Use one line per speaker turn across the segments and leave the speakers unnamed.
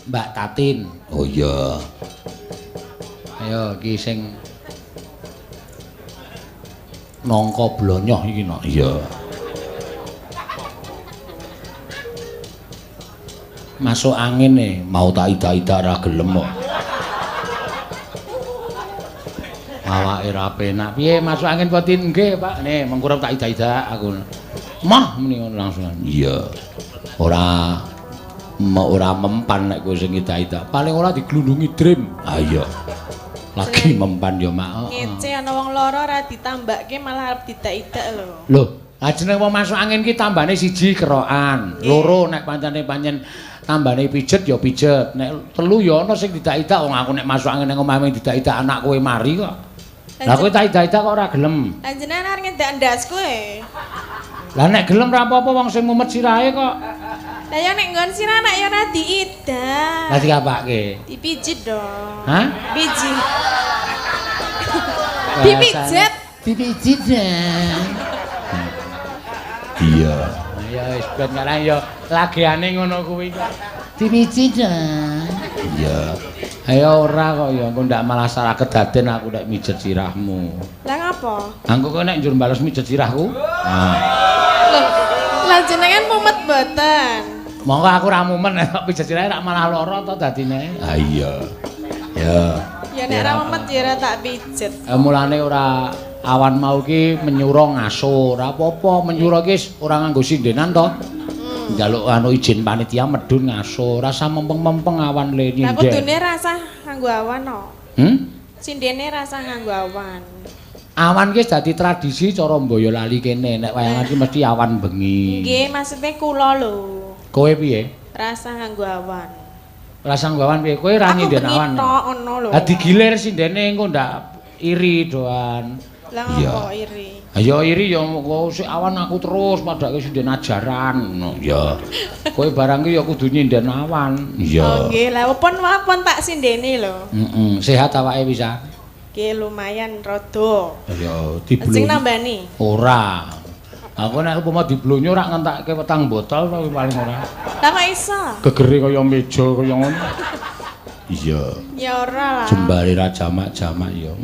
Mbak Tatin.
Oh iya.
Ayo iki sing nangka blonyoh iki no.
Iya.
Masuk angin nih,
mau tak ida-ida ora gelem kok.
awake ra penak. Piye masuk angin apa Tin? Nggih, Pak. Nih, mengkurep tak ida-ida aku. Mah muni ngono langsung.
Iya. Ora mempan nek kowe sing ida-ida.
Paling ora diglundungi Dream.
Ah iya. Lagi mempan ya, Mak.
Ngece ana wong loro ora ditambake malah arep didak-idak lho.
Lho, jeneng wong masuk angin ki tambane siji kerokan, loro nek pancen tambane pijet ya pijet, nek telu ya ana sing didak-idak wong aku nek masuk angin nang omahmu didak-idak anak kowe mari kok. Lah kowe tak idak-idak kok ora gelem.
Lah jenengan arep ngedak ndas kowe.
Lah nek gelem ra apa-apa wong sing mumet sirahe kok.
Lah ya nek nggon sira anak ya ora diidak.
Lah dikapake?
Dipijit dong.
Hah?
Pijit. Dipijet.
Dipijit ya.
Iya.
Ya wis ben ngarang ya lagiane ngono kuwi kok. Dipijit ya.
Iya.
Ayo ora kok ya, engko ndak malah salah kedaden aku nek mijet sirahmu.
Lah ngapa?
Angko kok nek njur bales mijet sirahku? Nah.
Lah jenengan mumet mboten?
Monggo aku ra mumet nek pijet sirahe rak malah lara to dadine.
Ah iya. Ya.
Ya nek ra mumet ya ora tak pijet.
Mulane ora awan mau ki menyura ngaso, ora apa-apa menyura ki ora nganggo sindenan to. Njaluk anu izin panitia medhun ngaso, rasa mempeng-mempeng awan le
Lah
nyindek.
kudune rasa nganggo awan no. Sindene rasa nganggo awan.
Awan ki dadi tradisi cara Boyolali kene, nek wayangan ki mesti awan bengi.
Nggih, maksudnya kula lho.
Kowe piye?
Rasa nganggo awan.
Rasa nganggo awan piye? Kowe ra nyinden awan.
Aku bengi ono lho.
Ha digilir sindene engko ndak iri doan.
Lah ngopo iri?
Ayo iri ya kok sik awan aku terus padake sinden ajaran ngono.
Ya.
Kowe barang ki ya kudu nyinden awan.
Iya.
Oh nggih, lah pun tak sindene lho.
Sehat awake bisa.
Nggih lumayan rada.
Ya diblonyo.
Sing nambani?
Ora. Aku nek upama diblonyo rak ngentake petang botol tapi paling ora.
Lah kok iso?
Gegere kaya meja kaya ngono.
Iya.
Ya ora lah.
Jembare ra jamak-jamak ya.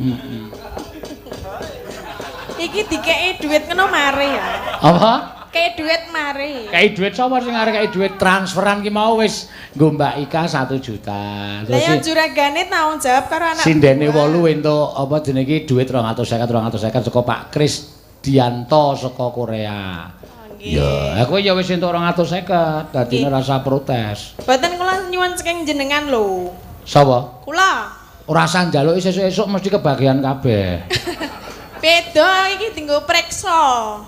Iki dikeki duit ngono mari ya.
Apa?
Kei duit mari.
Kei duit sapa sing arek kei duit transferan ki mau wis nggo Mbak Ika 1 juta.
Lah ya juragane tanggung jawab karo anak.
Sindene 8 entuk apa jenenge iki duit 250 saka Pak Krisdianto saka Korea.
Ya,
aku ya wis entuk 250, dadine rasa protes.
Mboten kula nyuwun saking jenengan lho.
Sapa?
Kula.
Ora usah njaluk sesuk-esuk mesti kebagian kabeh.
Beda iki dienggo preksa.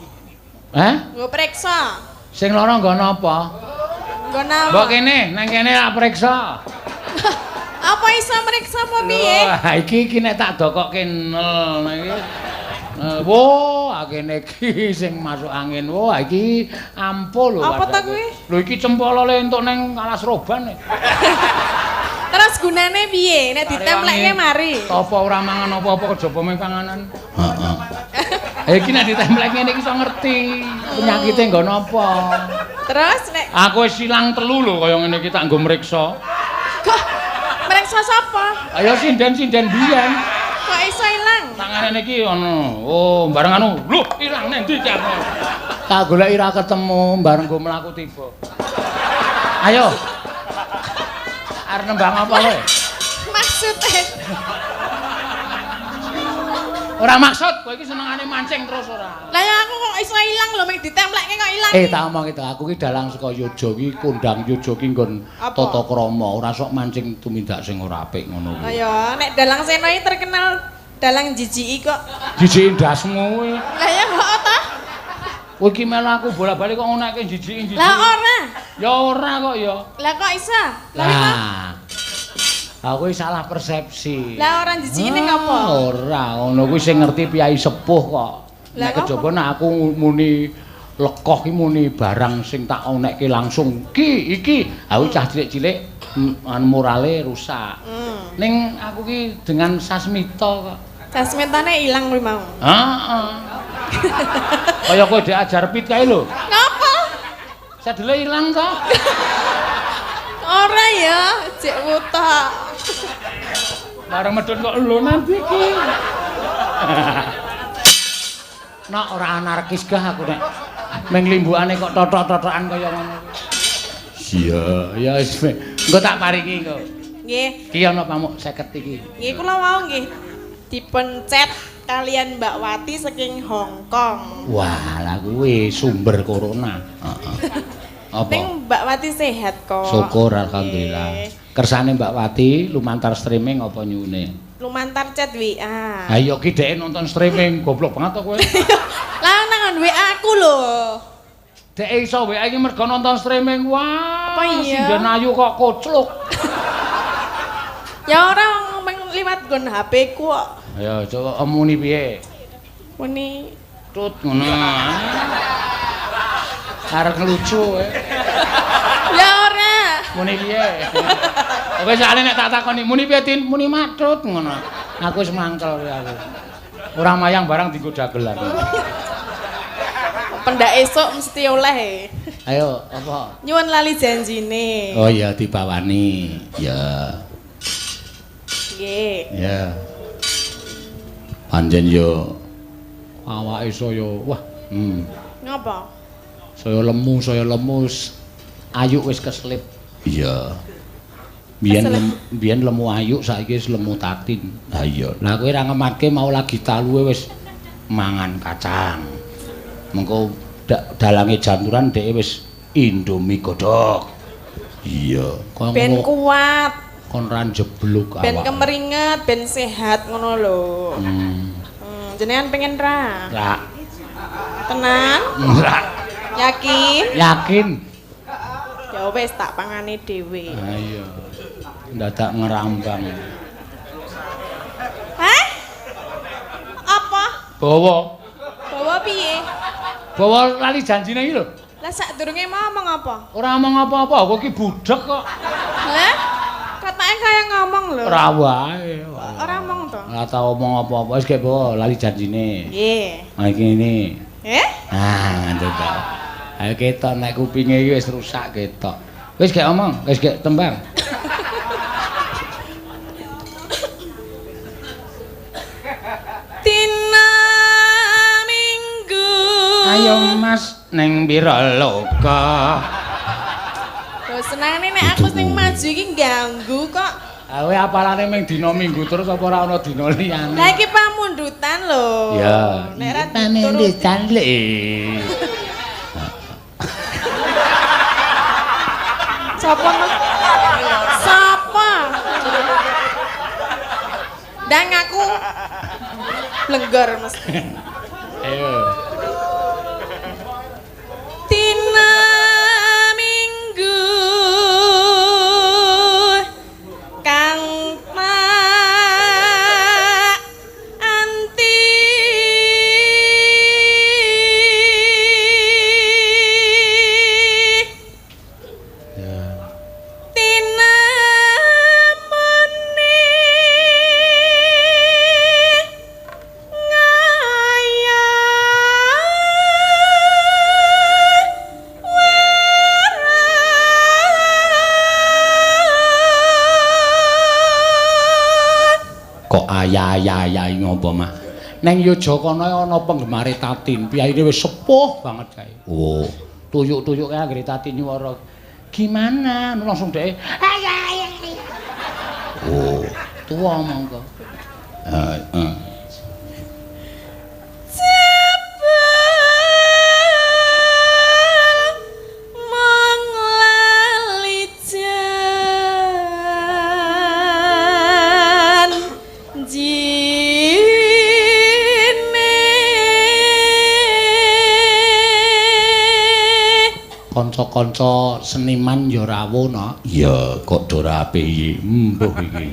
Nggo preksa.
Sing lara nggo napa?
Nggo napa?
Mbok kene, nang kene tak preksa.
Apa iso mreksa apa piye?
Wah, iki nek tak dokokke nel nang iki. Wah, kene iki sing masuk angin. Wah, iki ampul lho.
Apa ta kuwi?
Lho iki cempolole entuk ning Alas Roban.
Terus gunane piye? Nek ditemplekke mari.
Apa ora mangan apa-apa kejaba mung panganan? Heeh. Iki nek ditemplekke ngene iki iso ngerti penyakite nggo napa.
Terus nek
aku wis ilang 3 lho kaya ngene iki tak nggo mriksa.
kok mreksa sapa?
Ayo sinden-sinden biyen.
Kok iso ilang?
Tangane iki ono. Oh, bareng anu. Lho, ilang nang ndi iki? Tak goleki ra ketemu, bareng go mlaku tiba. Ayo. Arep nembang apa kowe?
Maksude.
Ora maksud, kowe iki senengane mancing terus ora.
Lah ya aku kok iso ilang lho, mek ditemplekke kok ilang.
Tak omong itu, aku ki dalang saka Yojo ki kondang Yojo ki nggon tata krama, ora sok mancing tumindak sing ora apik ngono kuwi.
Ya, nek dalang Seno iki terkenal dalang jijiki kok.
Jijiki ndasmu kowe.
Lah ya kok ta?
Kowe iki melu aku bola-balik kok ngonake jijiki.
Lah ora.
Ya ora kok ya.
Lah kok iso?
Lah. Aku salah persepsi.
Lah orang jijiki ning apa?
Ora, ngono kuwi sing ngerti piyai sepuh kok. Nek kejaba nek aku muni lekoh ki muni barang sing tak onekke langsung. Iki aku cah cilik-cilik morale rusak. Ning aku ki dengan sasmita kok.
Sasmitane ilang kuwi mau.
Heeh. Kaya kowe diajar pit kae lho.
Ngapa?
Sadele ilang to.
Ora ya, jek ta.
Bareng medhun kok lho nanti iki. Nak ora anarkis gah aku nek ming limbukane kok totok-totokan kaya ngono.
Iya.
Ya wis engko tak paringi engko.
Nggih.
Ki ana pamuk 50 iki.
Nggih kula mau nggih dipencet kalian Mbak Wati saking Hong Kong.
Wah, lah kuwi sumber corona. Heeh. Apa?
Ning Mbak Wati sehat kok.
Syukur alhamdulillah. Kersane Mbak Wati lumantar streaming apa nyune?
Lumantar chat WA.
Ha iya ki dhek nonton streaming, goblok banget to kowe.
Lah nang WA aku lho.
Dek iso WA iki mergo nonton streaming. Wah.
Apa iya?
Sinden ayu kok kocluk.
Ya ora liwat nggon HP ku kok.
Ya coba muni piye?
Muni
Tut ngono. Arek lucu
ya ora.
Muni piye? Oke sakjane nek tak takoni muni piye Tin? Muni matut ngono. Aku wis mangkel kowe aku. Ora mayang barang dienggo dagelan.
Pendak esuk mesti oleh.
Ayo apa?
Nyuwun lali janjine.
Oh iya dibawani. Ya.
Nggih.
Ya. Panjen yo awake saya wah,
Ngapa?
saya lemu, ayu wis keslip.
Iya.
Biyen lemu ayu saiki wis lemu tatin.
Ha iya.
Lah kowe ra ngemake mau lagi taluwe wis mangan kacang. Mengko dalange janturan dhek wis Indomie godhog.
Iya.
Ben kuat,
Kon ra jeblok awak.
ben kemeringet, ben sehat ngono lho. Jenengan pengen ra?
Ra.
Tenan?
Ra.
Yakin?
Yakin.
Ya wis tak pangane dhewe.
Ha iya. Ndadak ngerambang.
Hah? Apa?
Bawa.
Bawa piye?
Bawa lali janjine iki lho.
Lah sadurunge mau ngomong apa?
Ora ngomong apa-apa, kok ki budhek kok.
Lah? Katanya kaya ngomong lho.
Ora wae.
Ora ngomong to.
Ora tau omong apa-apa, wis kek bawa lali janjine.
Nggih.
Ha iki ini.
Ah,
ngandel ta. Ayo ketok nek kupinge iki wis rusak ketok. Wis kek omong, wis kek tembang.
Tina Minggu.
Ayo Mas ning pira loka.
Lho senengane nek aku sing maju iki ganggu kok.
Kowe apalane ming dina Minggu terus apa ora ana dina liyane?
Lah iki pamundutan lho.
Ya,
Nek ra
pamundutan le.
Sapa to? Sapa? Dang aku blengger mesti.
Ayo.
Tina Minggu kang anti Tina muni
Kok ayah ngopo mah? Neng Yojakana ana penggemare Tatin, piyaine wis sepuh banget kae.
Oh.
Tuyuk-tuyuk kae anggere Tatin nyuwara. Gimana? Langsung dhek. Ayah.
Oh.
Tuwa mongko.
Heeh.
Kanca-kanca seniman ya rawuh no.
Iya, kok do rapi iki.
Mbuh iki.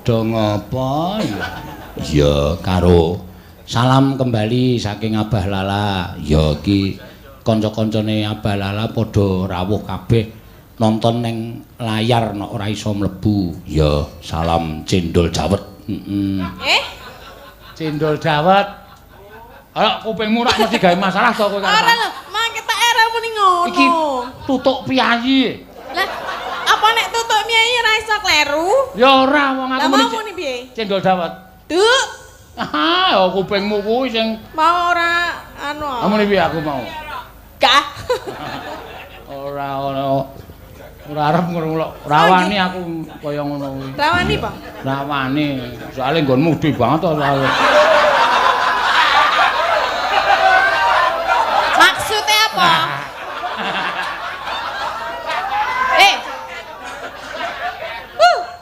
Do ngapa ya?
Iya,
Karo salam kembali saking Abah Lala. Ya iki kanca-kancane Abah Lala padha rawuh kabeh nonton ning layar nek ora iso mlebu.
iya, salam cendol jawet.
Cendol jawet. Ayo kupingmu rak mesti gawe masalah to kowe karo.
Ora lho, mangke tak era muni ngono.
Iki tutuk piyayi.
Lah, apa nek tutuk miai ora iso iso kleru?
Ya ora wong aku
Lah mau muni piye?
cendol dawet.
Duk,
Ah, ya kupingmu kuwi sing
mau ora anu.
Kamu piye aku mau.
Gak.
Ora ono. Ora arep ngrungok. Rawani aku kaya ngono kuwi.
Rawani, Pak?
Rawani. Soale nggonmu gedhe banget to soalé.
Maksudnya apa?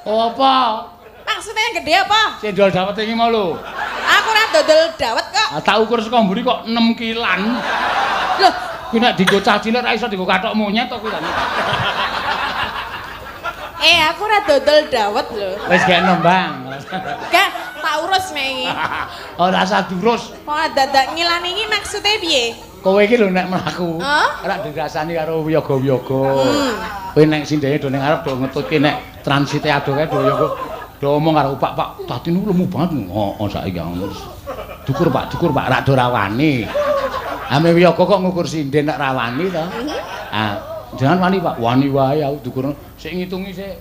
Oh apa?
Maksudnya yang gede apa?
Cendol dawet iki mau lho.
Aku ora dodol dawet kok.
Ah tak ukur saka mburi kok 6 kilan.
Loh,
Kuwi nek dienggo cah cilik ra iso dienggo kathok monyet to kuwi kan.
aku ora dodol dawet lho.
Wis gek nembang.
Gak, tak urus mek.
Ora usah durus.
Kok dadak ngilani iki maksudnya piye?
Kowe iki lho nek mlaku.
Hah?
Ora dirasani karo wiyaga-wiyaga. Kowe nek sindene do ning arep do ngetutke nek transite ado kae do wiyaga. Do omong karo Pak, tadi niku lemu banget. Heeh, saiki dukur Pak, rak do rawani. Ame wiyaga kok ngukur sinden nek rawani to. Ah, jangan wani Pak, wani wae aku dukur. Sik ngitungi sik.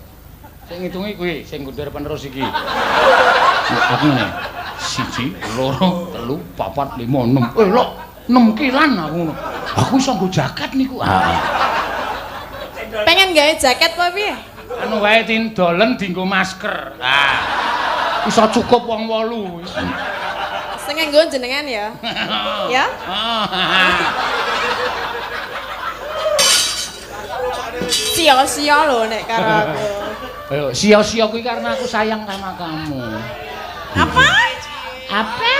Sik ngitungi kuwi sing ngundher penerus iki. Aku ngene. 1 2 3 4 5 6. Lho, 6 kilan aku ngono. Aku iso nggo jaket niku.
Pengen gawe jaket apa piye?
Anu wae tindolen dienggo masker. Iso cukup wong 8.
Sing nganggo jenengan ya. Ya? Sia-sia lho nek karo aku.
Ayo, sia-sia kuwi karena aku sayang sama kamu.
Apa?
Apa?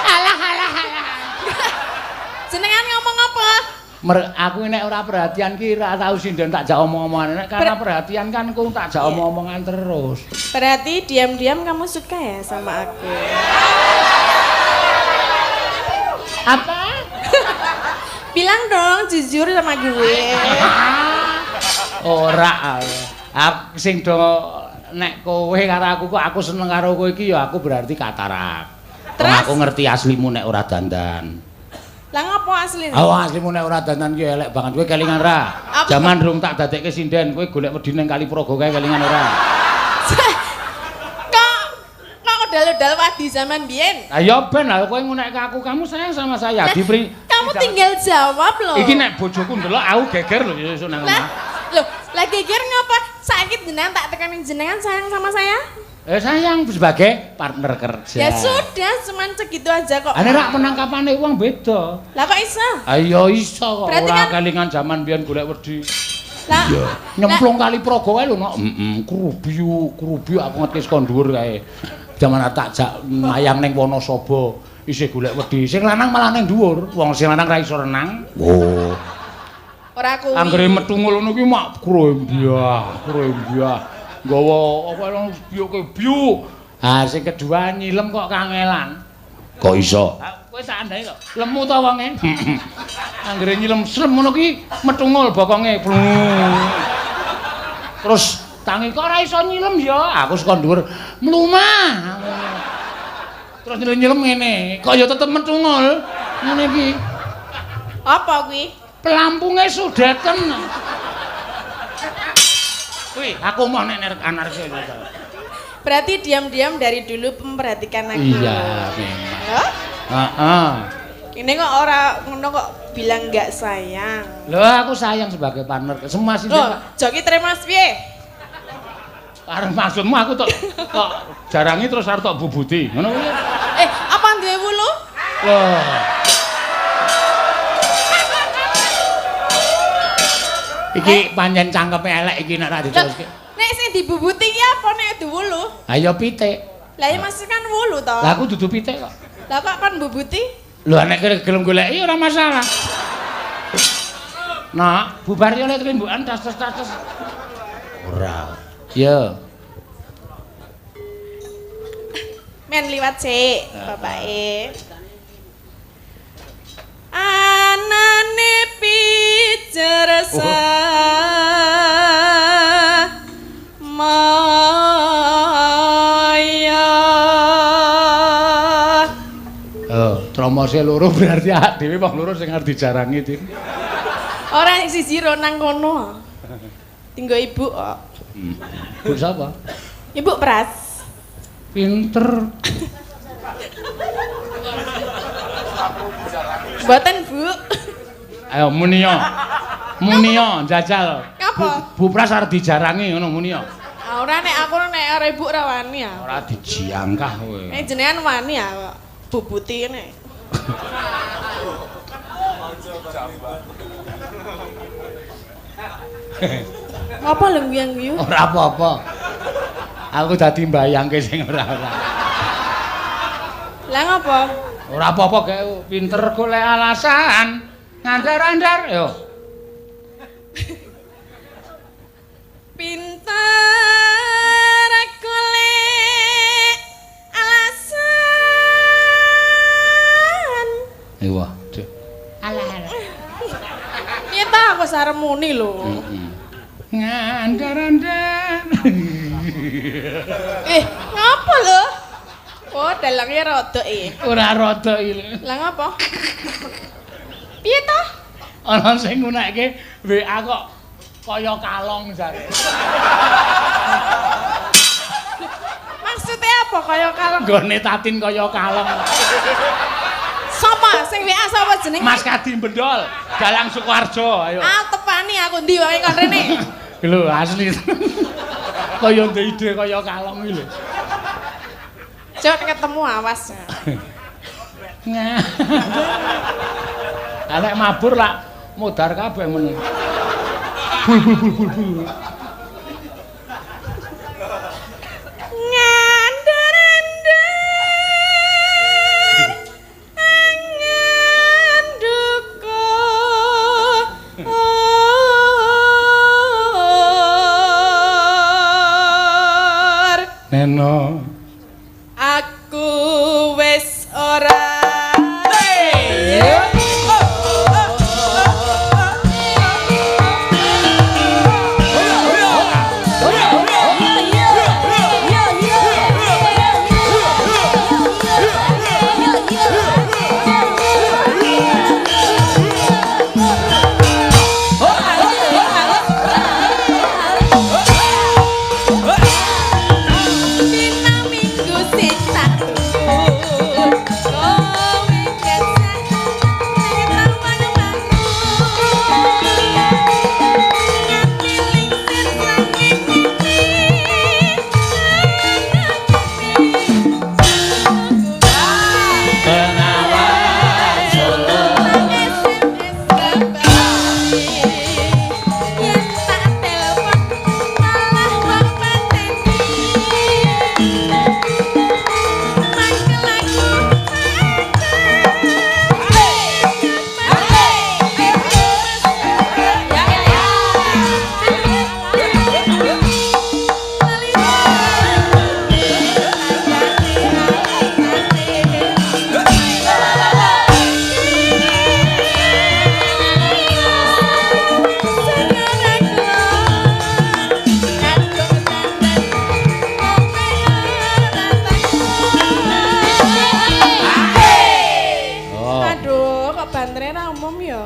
Alah.
Jenengan ngomong apa?
Aku nek ora perhatian ki ra tau sinden tak jak omong-omongan. Nek karena perhatian kan ku tak jak omong-omongan terus.
Berarti diam-diam kamu suka ya sama aku?
Apa?
Bilang dong jujur sama gue.
Ora. Aku sing do nek kowe karo aku kok aku seneng karo kowe iki ya aku berarti katarak. Wong aku ngerti aslimu nek ora dandan.
Lah ngopo asline?
Oh, aslimu nek ora dandan ki elek banget. Kowe kelingan ra? Jaman durung tak dadekke sinden, kowe golek wedi ning Kali Praga kae kelingan ora?
Kok udal-udal wadi zaman biyen?
Lah ya ben lah kowe ngunek ke aku, kamu sayang sama saya.
Kamu tinggal jawab loh.
Iki nek bojoku ndelok aku geger lho ya nang omah.
Lah geger ngapa? Sakit jenengan tak tekanin jenengan sayang sama saya?
Sayang sebagai partner kerja.
Ya sudah, cuman segitu aja kok.
Ane rak penangkapane wong beda.
Lah kok iso?
Ayo iso kok.
Berarti
Ora
kan-
kelingan jaman biyen golek wedi.
Lah,
Nyemplung Kali Praga wae lho, Nok. Kerubiu aku ngerti saka dhuwur kae. Jaman tak jak mayang ning Wonosaba isih golek wedi. Sing lanang malah ning dhuwur. Wong sing lanang ra iso renang. Oh.
ora kuwi.
Anggere metu ngono kuwi mak krembyah. Nggawa apa lho biuk. Sing kedua nyilem kok kangelan.
Kok iso?
Kowe sak andake kok. Lemu ta wonge. Anggere nyilem slem ngono ki metungul bokonge. Terus tangi kok ora iso nyilem ya. Aku saka dhuwur mlumah. Terus nyilem ngene, kok ya tetep metungul. Ngene iki.
Apa kuwi?
Pelampunge sudeten. Wih, aku mau nek anarki.
Berarti diam-diam dari dulu memperhatikan aku.
Iya, memang.
Loh?
Heeh.
Ini kok ora ngono kok bilang enggak sayang.
Loh, aku sayang sebagai partner. Semua sih.
Loh, joki terima piye?
Arep maksudmu aku tok jarangi terus arep tok bubuti. Ngono kuwi.
Apa duwe wulu?
Loh. Iki pancen cangkepe elek iki nek ra diteruske.
Nek sing dibubuti iki apa nek duwe wulu?
Ayo pitik.
Lah ya masih kan wulu to.
Lah aku dudu pitik kok.
Lah kok kon bubuti?
Lho nek gelem goleki ora masalah. Nah, bubar yo lek rembukan tas. Ora. Yo.
Men liwat sik, bapake. Anane picersa maya.
Tromose loro berarti awak dhewe wong loro sing arep dijarangi, Din.
Ora siji ro nang kono. Tinggo ibu kok.
Bu sapa?
Ibu Pras.
Pinter.
Mboten, Bu.
Ayo muni yo. Muni yo jajal.
Ngapa?
Bu Pras arep dijarangi ngono muni yo.
Ora nek aku nek ora ibu ora wani ya.
Ora dijiangkah kowe.
Jenengan wani ya kok. Bubuti kene. Apa lho guyang-guyu?
Ora apa-apa. Aku dadi mbayangke sing ora-ora.
Lah ngapa?
Ora apa-apa gek pinter golek alasan. Ngandar-andar yo.
Pinter golek alasan.
Iya.
Alah. Piye ta aku sarem muni lho.
Ngandar-andar.
Ngapa lho? Oh, dalange rodok
Ora rada iki.
Lah ngapa? Piye to?
Ana sing ngunekke WA kok kaya kalong jare.
Maksudnya apa kaya kalong?
Nggone tatin kaya kalong.
Sapa sing WA sapa jenenge?
Mas Kadi Bendol, Dalang Sukoharjo, ayo.
Ah, tepani aku ndi wae kon rene.
Lho asli. Kaya ndek ide kaya kalong iki lho.
Cok ketemu awas.
Nek mabur lak modar kabeh men. Bul. Neno.
Aku wis ora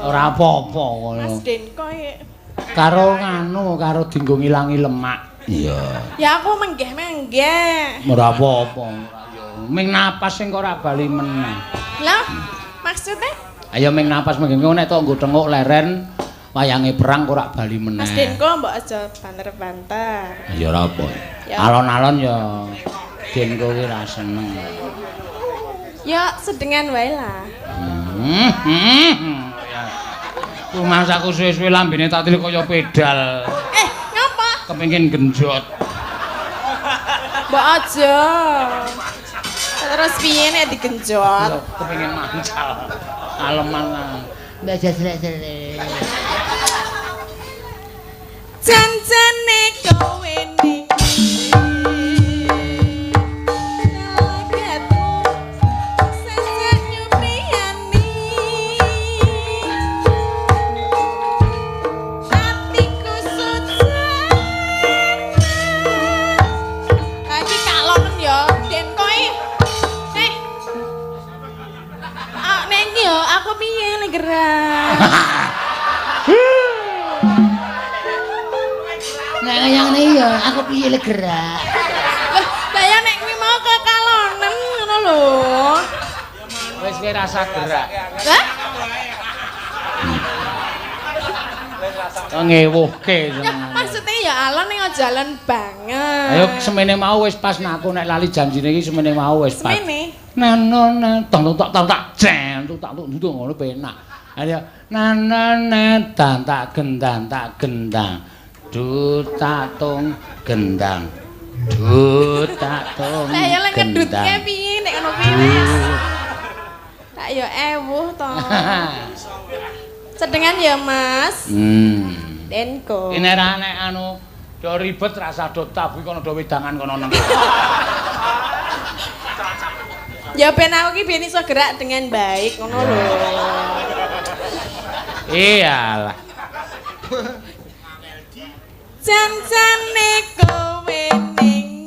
Ora apa-apa kono.
Mas Denko
Karo nganu, karo dienggo ngilangi lemak.
Iya.
Ya aku menggeh-menggeh.
Ora apa-apa. Ming napas sing kok ora bali meneh.
Lah, maksudnya?
Ayo ming napas mengko nek tok nggo tenguk leren wayange perang kok ora bali meneh.
Mas Denko mbok aja banter-banter.
Ya ora apa.
Ya.
Alon-alon ya Denko ki ra seneng.
Ya sedengan wae lah.
Ku masaku suwe-suwe lambene tak tilik kaya pedal.
Ngapa?
Kepengin genjot.
Mbok aja. Terus piye nek digenjot?
Kepengin mancal. Aleman. Mbak jajrek-jajrek.
Janjane kowe ning
ngene ya, aku piye le gerak.
Lah ya nek kuwi mau kekalonen ngono lho.
Wis kowe rasa gerak.
Hah?
Ngewuhke
Ya, maksudnya ya alon ning jalan banget.
Ayo semene mau wis pas nek aku nek lali janjine iki semene mau wis pas.
Semene.
Nanone tong tak jen tak ngono penak. Ayo nanone tak gendang dutatung gendang dutatung.
Lah ya lek ngedutke piye nek ngono kuwi. Tak yo ewuh to. Sedengan ya, Mas. Denko.
Ini nek anu do ribet rasa do tabu kono do wedangan kono nang.
Ya ben aku ki ben iso gerak dengan baik ngono lho.
Iyalah.
Jan-jane kowe ning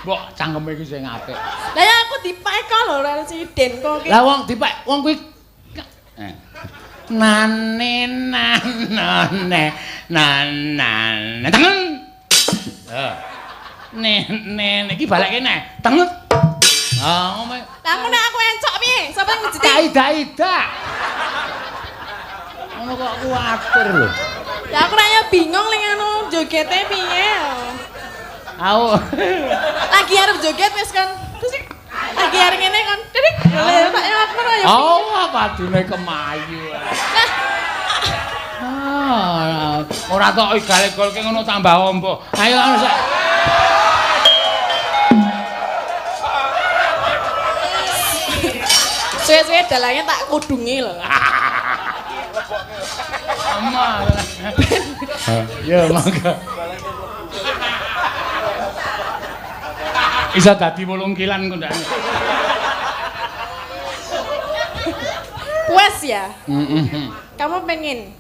Mbok cangkeme iki sing apik.
Lah ya aku dipek lho ora siden kok.
Lah wong dipek wong kuwi nane nanane nanane tengen. Nen iki balik kene. Tengen. Ngomong.
Lah ngono aku encok piye? Sapa yang ngejeti?
Ida. Ngono kok kuwatir lho.
Ya aku raya bingung ning anu jogete piye.
Aku
lagi arep joget wis kan. Terus lagi arep ngene kan. Titik. Ya tak ya aku ora ya.
Oh, padune kemayu. Ora tok gale-golke ngono tambah ombo. Ayo anu sik.
Suwe-suwe dalange tak kudungi lho.
Ama. Ya mangga. Bisa dadi 8 kilan kok ndak.
Puas ya? Kamu pengen?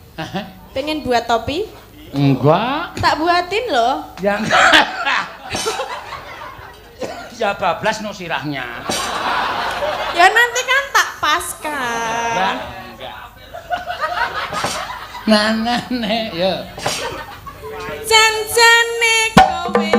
Pengen buat topi?
Enggak.
Tak buatin loh.
Yang ya bablas no sirahnya.
Ya nanti kan tak paskan.
Enggak. Nah, ya.
Jan-jane kowe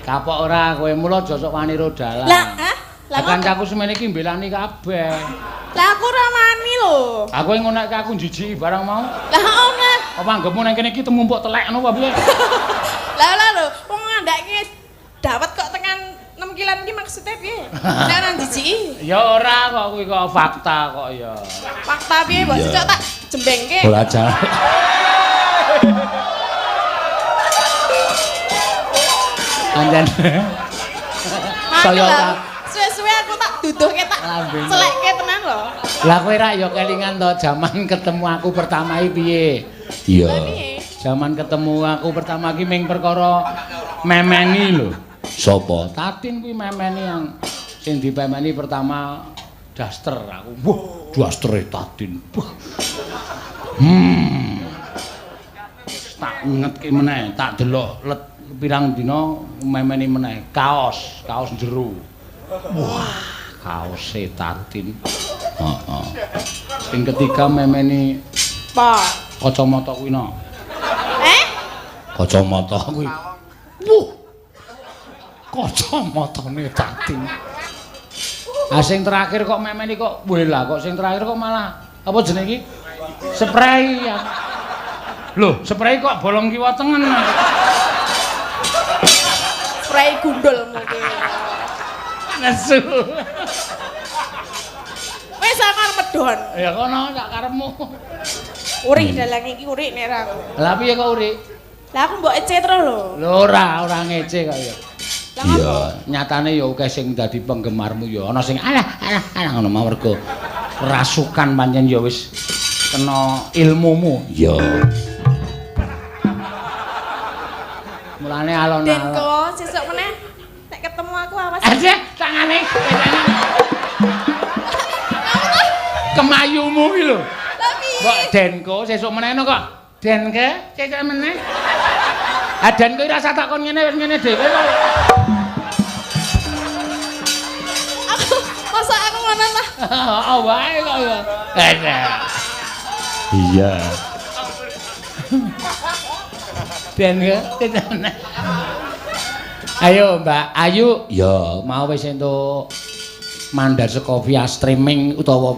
Kapok ora kowe mula aja sok wani ro dalan.
Lah, hah? Lah
kancaku semene iki mbelani kabeh.
Lah aku ora wani lho.
Aku ngono aku njijiki barang mau.
Lah ora.
Apa anggapmu nang kene iki temumpuk telekno apa piye?
Lah lho, wong ngandake dawet kok tekan 6 kilan iki maksudnya piye? Nek ora njijiki.
Ya ora kok kuwi kok fakta kok ya.
Fakta piye mbok sicok tak jembengke.
Belajar.
Anjen. Saya ora.
Suwe-suwe aku tak duduhke tak selekke tenan lho.
Lah kowe ra ya kelingan to jaman ketemu aku pertama iki piye?
Iya.
Jaman ketemu aku pertama iki ming perkara memeni lho.
Sopo?
Tatin kuwi memeni yang sing dipemeni pertama daster aku. Wah,
Duastere Tatin.
Wah. Tak ngetke meneh, tak delok let pirang dina memeni meneh kaos jero. Wah, kaos Tatin.
Heeh.
Sing ketiga memeni
Apa?
kacamata kuwi no.
Kacamata kuwi.
Wuh. Kacamatane Tatin. Ah sing terakhir kok memeni kok wela kok sing terakhir kok malah apa jenenge iki? Spray ya. Loh, spray kok bolong kiwa tengen.
Spray gundul mungkin.
Nesu.
Wis akar medhon.
Ya kono sak karepmu.
Uri dalang iki uri nek ra aku.
Lah piye kok uri?
Lah aku mbok ece terus lho.
Lho ora ngece kok ya.
Iya.
Nyatane ya akeh sing dadi penggemarmu ya. Ana sing alah ngono mah mergo rasukan pancen ya wis kena ilmumu.
Iya.
Mulane alon-alon.
Denko sesuk meneh nek ketemu aku awas.
Aja tangane. Kemayumu iki lho.
Lah piye?
Mbok Denko sesuk meneh kok. Denke sesuk meneh. Ah Den kowe rasa takon ngene wis ngene dhewe kok.
Masa aku ngono ta?
Oh wae kok ya.
Iya.
Denke sesuk meneh. Ayo Mbak Ayu, ya mau wis entuk mandar saka via streaming utawa